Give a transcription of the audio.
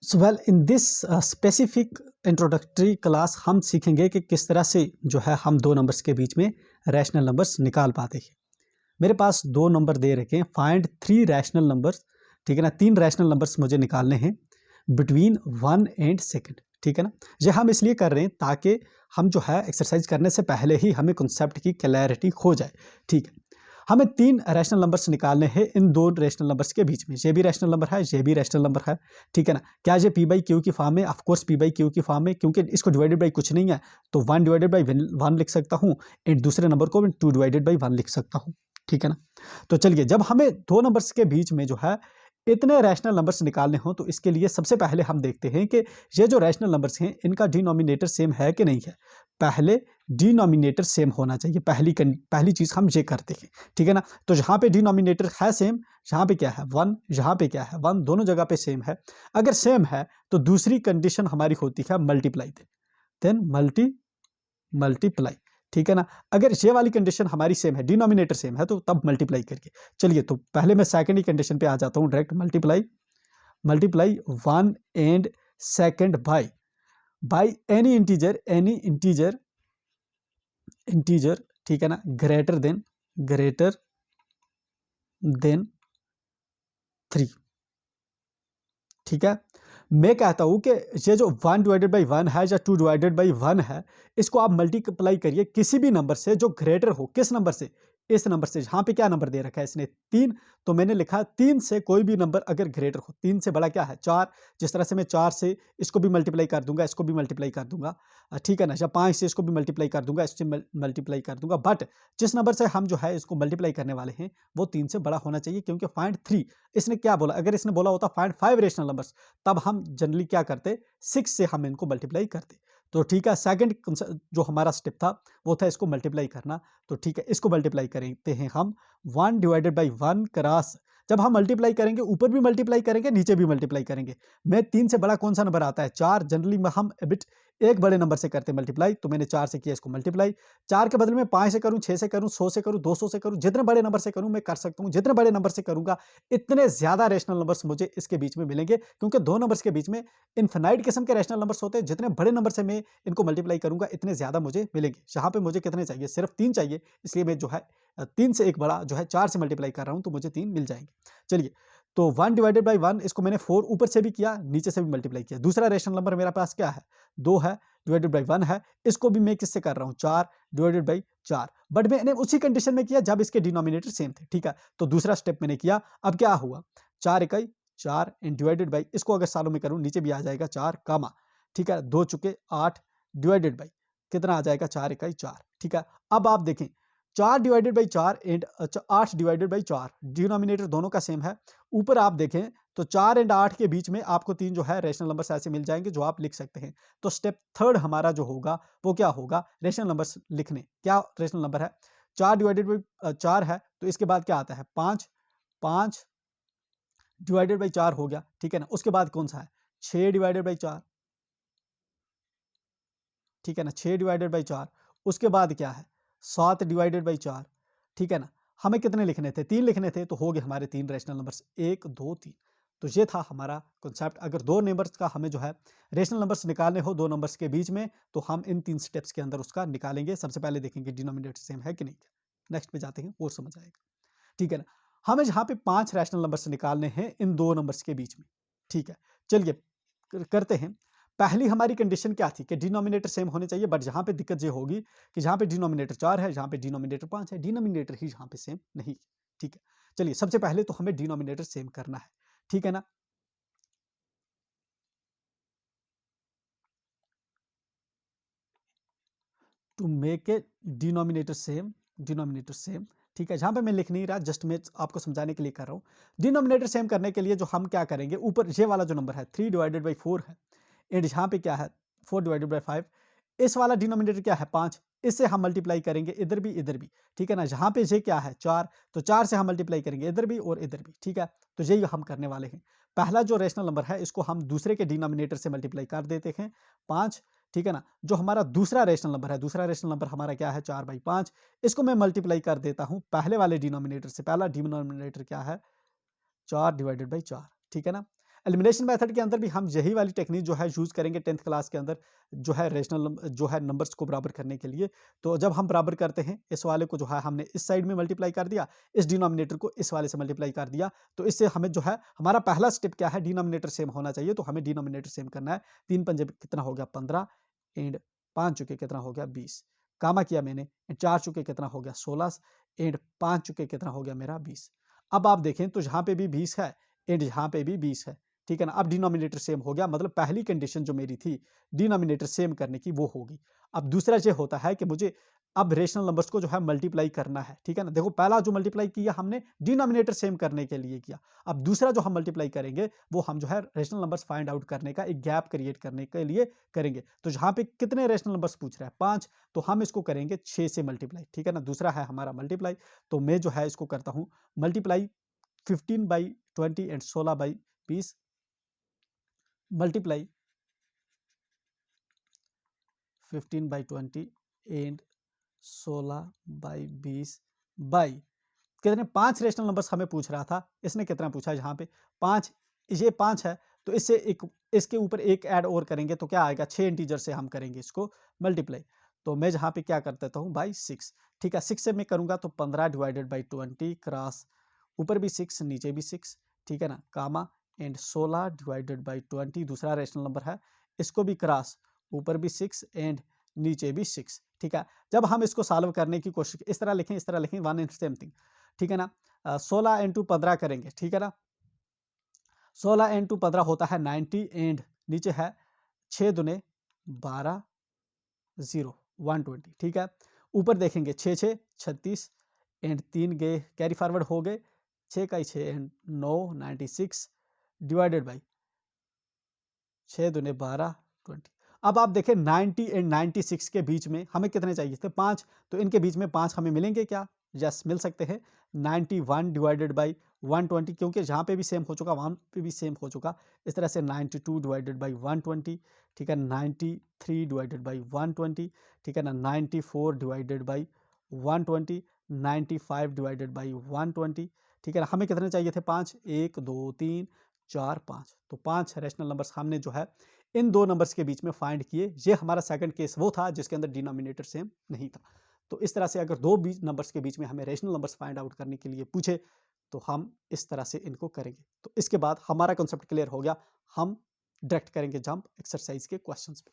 So well in this specific introductory class हम सीखेंगे कि किस तरह से जो है हम दो नंबर्स के बीच में रैशनल नंबर्स निकाल पाते हैं। मेरे पास दो नंबर दे रखे हैं, फाइंड थ्री रैशनल नंबर्स। ठीक है ना, तीन रैशनल नंबर्स मुझे निकालने हैं बिटवीन 1 एंड सेकंड। ठीक है ना, ये हम इसलिए कर रहे हैं ताकि हम जो है एक्सरसाइज करने से पहले ही हमें कॉन्सेप्ट की क्लैरिटी हो जाए। ठीक है, हमें तीन रैशनल नंबर्स निकालने हैं इन दो रैशनल नंबर्स के बीच में। ये भी रैशनल नंबर है, ये भी रैशनल नंबर है। ठीक है ना, क्या ये पी बाई क्यू की फॉर्म में? ऑफकोर्स पी बाई क्यू की फॉर्म में, क्योंकि इसको डिवाइडेड बाई कुछ नहीं है तो 1 डिवाइडेड बाई 1 लिख सकता हूँ एंड दूसरे नंबर को मैं 2 डिवाइडेड बाई 1 लिख सकता हूँ। ठीक है ना, तो चलिए, जब हमें दो नंबर्स के बीच में जो है इतने रैशनल नंबर्स निकालने हो तो इसके लिए सबसे पहले हम देखते हैं कि ये जो रैशनल नंबर्स हैं इनका डिनोमिनेटर सेम है कि नहीं है। पहले डिनोमिनेटर सेम होना चाहिए, पहली चीज हम ये करते हैं। ठीक है ना, तो जहां पे डिनोमिनेटर है सेम, यहाँ पे क्या है 1, यहाँ पे क्या है 1, दोनों जगह पे सेम है। अगर सेम है तो दूसरी कंडीशन हमारी होती है मल्टीप्लाई, देन मल्टीप्लाई। ठीक है ना, अगर ये वाली कंडीशन हमारी सेम है, डिनोमिनेटर सेम है, तो तब मल्टीप्लाई करके। चलिए, तो पहले मैं सेकंड ही कंडीशन पे आ जाता हूँ direct. Multiply 1 and second by any integer. ठीक है ना, ग्रेटर देन 3। ठीक है, मैं कहता हूं कि ये जो 1 डिवाइडेड बाई 1 है या 2 डिवाइडेड बाई 1 है, इसको आप मल्टीप्लाई करिए किसी भी नंबर से जो ग्रेटर हो। किस नंबर से? इस नंबर से। यहां पे क्या नंबर दे रखा है इसने? 3, तो मैंने लिखा 3 से कोई भी नंबर अगर ग्रेटर हो। 3 से बड़ा क्या है? 4। जिस तरह से मैं 4 से इसको भी मल्टीप्लाई कर दूंगा, इसको भी मल्टीप्लाई कर दूंगा। ठीक है ना, या 5 से इसको भी मल्टीप्लाई कर दूंगा, इससे मल्टीप्लाई कर दूंगा। बट जिस नंबर से हम जो है इसको मल्टीप्लाई करने वाले हैं वो 3 से बड़ा होना चाहिए, क्योंकि फाइंड 3। इसने क्या बोला? अगर इसने बोला होता फाइंड 5 रेशनल नंबर्स, तब हम जनरली क्या करते? 6 से हम इनको मल्टीप्लाई करते। तो ठीक है, सेकंड जो हमारा स्टेप था वो था इसको मल्टीप्लाई करना। तो ठीक है, इसको मल्टीप्लाई करते हैं हम 1 डिवाइडेड बाई 1 क्रॉस। जब हम मल्टीप्लाई करेंगे ऊपर भी मल्टीप्लाई करेंगे, नीचे भी मल्टीप्लाई करेंगे। मैं 3 से बड़ा कौन सा नंबर आता है? 4। जनरली हम बिट एक बड़े नंबर से करते मल्टीप्लाई, तो मैंने 4 से किया इसको मल्टीप्लाई। 4 के बदले में 5 से करूं, 6 से करूं, 100 से करूं, 200 से करूं, जितने बड़े नंबर से करूं मैं कर सकता हूं। जितने बड़े नंबर से करूंगा इतने ज्यादा रैशनल नंबर्स मुझे इसके बीच में मिलेंगे, क्योंकि दो नंबर्स के बीच में इनफिनाइट किस्म के रैशनल नंबर्स होते हैं। जितने बड़े नंबर से मैं इनको मल्टीप्लाई करूंगा इतने ज्यादा मुझे मिलेंगे। यहाँ पे मुझे कितने चाहिए? सिर्फ 3 चाहिए, इसलिए मैं जो है 3 से एक बड़ा जो है 4 से मल्टीप्लाई कर रहा हूं, तो मुझे 3 मिल जाएंगे। चलिए, तो 1 डिवाइडेड बाई 1, इसको मैंने 4 ऊपर से भी किया, नीचे से भी मल्टीप्लाई किया। दूसरा रैशनल नंबर मेरे पास क्या है? 2 है, डिवाइडेड बाई 1 है। इसको भी मैं किससे कर रहा हूं? 4 डिवाइडेड बाई 4। बट मैंने उसी कंडीशन में किया जब इसके डिनोमिनेटर सेम थे। ठीक है, तो दूसरा स्टेप मैंने किया। अब क्या हुआ? 4 इकाई 4 एंड डिवाइडेड बाई, इसको अगर सालों में करूं नीचे भी आ जाएगा 4 कामा। ठीक है, 2 चुके 8 डिवाइडेड बाई कितना आ जाएगा? 4 इकाई 4। ठीक है, अब आप देखें 4 divided by 4 and 8 divided by 4, denominator दोनों का सेम है। ऊपर आप देखें तो 4 एंड 8 के बीच में आपको 3 जो है रैशनल नंबर्स ऐसे मिल जाएंगे जो आप लिख सकते हैं। तो स्टेप थर्ड हमारा जो होगा वो क्या होगा? रैशनल नंबर्स लिखने। क्या रैशनल नंबर है? 4 डिवाइडेड बाई 4 है, तो इसके बाद क्या आता है? 5। 5 डिवाइडेड बाई 4 हो गया। ठीक है ना, उसके बाद कौन सा है? 6 डिवाइडेड बाई 4। ठीक है ना, 6 डिवाइडेड बाई 4। उसके बाद क्या है? 7 डिवाइडेड बाई 4। ठीक है ना, हमें कितने लिखने थे? 3 लिखने थे, तो हो गए हमारे 3 रैशनल नंबर्स, 1 2 3। तो ये था हमारा कॉन्सेप्ट। अगर दो नंबर्स का हमें जो है रैशनल नंबर्स निकालने हो दो नंबर्स के बीच में, तो हम इन 3 स्टेप्स के अंदर उसका निकालेंगे। सबसे पहले देखेंगे डिनोमिनेटर सेम है कि नहीं है। नेक्स्ट पे जाते हैं, और समझ आएगा। ठीक है ना, हमें यहाँ पे 5 रैशनल नंबर्स निकालने हैं इन दो नंबर्स के बीच में। ठीक है, चलिए करते हैं। पहली हमारी कंडीशन क्या थी? कि डिनोमिनेटर सेम होने चाहिए, बट यहां पे दिक्कत ये होगी कि जहां पे डिनोमिनेटर 4 है, यहां पे डिनोमिनेटर 5 है, डिनोमिनेटर ही यहां पे सेम नहीं। ठीक है, चलिए सबसे पहले तो हमें डिनोमिनेटर सेम करना है। ठीक है ना, to make a denominator same. ठीक है, जहां पे मैं लिख नहीं रहा, जस्ट मैं आपको समझाने के लिए कर रहा हूं। डिनोमिनेटर सेम करने के लिए जो हम क्या करेंगे, ऊपर ये वाला जो नंबर है 3 डिवाइडेड बाई 4 है, एंड यहाँ पे क्या है? 4 डिवाइडेड बाई 5। इस वाला डिनोमिनेटर क्या है? 5। इससे हम मल्टीप्लाई करेंगे इधर भी इधर भी। ठीक है ना, यहाँ पे ये क्या है? 4, तो 4 से हम मल्टीप्लाई करेंगे इधर भी और इधर भी। ठीक है, तो यही हम करने वाले हैं। पहला जो रेशनल नंबर है इसको हम दूसरे के डिनोमिनेटर से मल्टीप्लाई कर देते हैं, 5। ठीक है ना, जो हमारा दूसरा रेशनल नंबर है, दूसरा रेशनल नंबर हमारा क्या है? 4 बाई 5। इसको मैं मल्टीप्लाई कर देता हूं पहले वाले डिनोमिनेटर से। पहला डिनोमिनेटर क्या है? 4 डिवाइडेड बाई 4। ठीक है ना, एलिमिनेशन मेथड के अंदर भी हम यही वाली टेक्निक जो है यूज़ करेंगे 10th क्लास के अंदर, जो है रेशनल जो है नंबर्स को बराबर करने के लिए। तो जब हम बराबर करते हैं, इस वाले को जो है हमने इस साइड में मल्टीप्लाई कर दिया, इस डिनोमिनेटर को इस वाले से मल्टीप्लाई कर दिया, तो इससे हमें जो है हमारा पहला स्टेप क्या है, डिनोमिनेटर सेम होना चाहिए, तो हमें डिनोमिनेटर सेम करना है। 3 पंजे कितना हो गया 15 एंड 5 चुके कितना हो गया 20, कामा किया मैंने, 4 चुके कितना हो गया 16 एंड 5 चुके कितना हो गया मेरा 20। अब आप देखें तो यहाँ पे भी 20 है एंड यहाँ पे भी 20 है, ठीक है ना। अब डिनोमिनेटर सेम हो गया, मतलब पहली कंडीशन जो मेरी थी डिनोमिनेटर सेम करने की वो होगी। अब दूसरा ये होता है कि मुझे अब रेशनल नंबर्स को जो है मल्टीप्लाई करना है, ठीक है ना। देखो पहला जो मल्टीप्लाई किया हमने डिनोमिनेटर सेम करने के लिए किया, अब दूसरा जो हम मल्टीप्लाई करेंगे वो हम जो है रेशनल नंबर्स फाइंड आउट करने का एक गैप क्रिएट करने के लिए करेंगे। तो यहाँ पे कितने रेशनल नंबर्स पूछ रहा है 5, तो हम इसको करेंगे 6 से मल्टीप्लाई, ठीक है ना। दूसरा है हमारा मल्टीप्लाई, तो मैं जो है इसको करता हूँ multiply 15/20 and 16/20 multiply 15/20 and 16/20 by कितने 5 रेशनल नंबर्स हमें पूछ रहा था, इसने कितना पूछा यहाँ पे 5, ये 5 है, तो इससे एक इसके ऊपर एक ऐड और करेंगे तो क्या आएगा 6 इंटीजर से हम करेंगे इसको मल्टीप्लाई। तो मैं यहाँ पे क्या कर देता हूँ बाई 6, ठीक है। 6 से मैं करूँगा तो 15/20 क्रॉस ऊपर भी 6 नीचे भी 6, ठीक है ना, कामा एंड 16/20 दूसरा रेशनल नंबर है, इसको भी क्रॉस ऊपर भी 6 एंड नीचे भी 6, ठीक है। जब हम इसको सॉल्व करने की कोशिश इस तरह लिखें 1 एंड सेम थिंग, ठीक है ना। 16 इंटू 15 करेंगे, ठीक है ना। 16 इंटू 15 होता है 90 एंड नीचे है 6 दूने 12 0 120, ठीक है। ऊपर देखेंगे 6 6 36 एंड 3 गए कैरी फॉरवर्ड हो गए, 6 का 6 एंड 9 96 डिवाइडेड बाई 6 दूने 12 20। अब आप देखें 90 एंड 96 के बीच में हमें कितने चाहिए थे 5, तो इनके बीच में 5 हमें मिलेंगे क्या, यस मिल सकते हैं। 91 डिवाइडेड बाई 120, क्योंकि यहाँ पे भी सेम हो चुका, वहाँ पे भी सेम हो चुका, इस तरह से 92 डिवाइडेड बाई 120, ठीक है। 93 डिवाइडेड बाई 120, ठीक है ना। 94 डिवाइडेड बाई 120, 95 डिवाइडेड बाई 120, ठीक है ना। हमें कितने चाहिए थे 5, 1 2 3 4 5, तो 5 रैशनल नंबर्स हमने जो है इन दो नंबर्स के बीच में फाइंड किए। ये हमारा सेकंड केस वो था जिसके अंदर डिनोमिनेटर सेम नहीं था। तो इस तरह से अगर दो नंबर्स के बीच में हमें रेशनल नंबर्स फाइंड आउट करने के लिए पूछे तो हम इस तरह से इनको करेंगे। तो इसके बाद हमारा कॉन्सेप्ट क्लियर हो गया, हम डायरेक्ट करेंगे जंप एक्सरसाइज के क्वेश्चंस पे।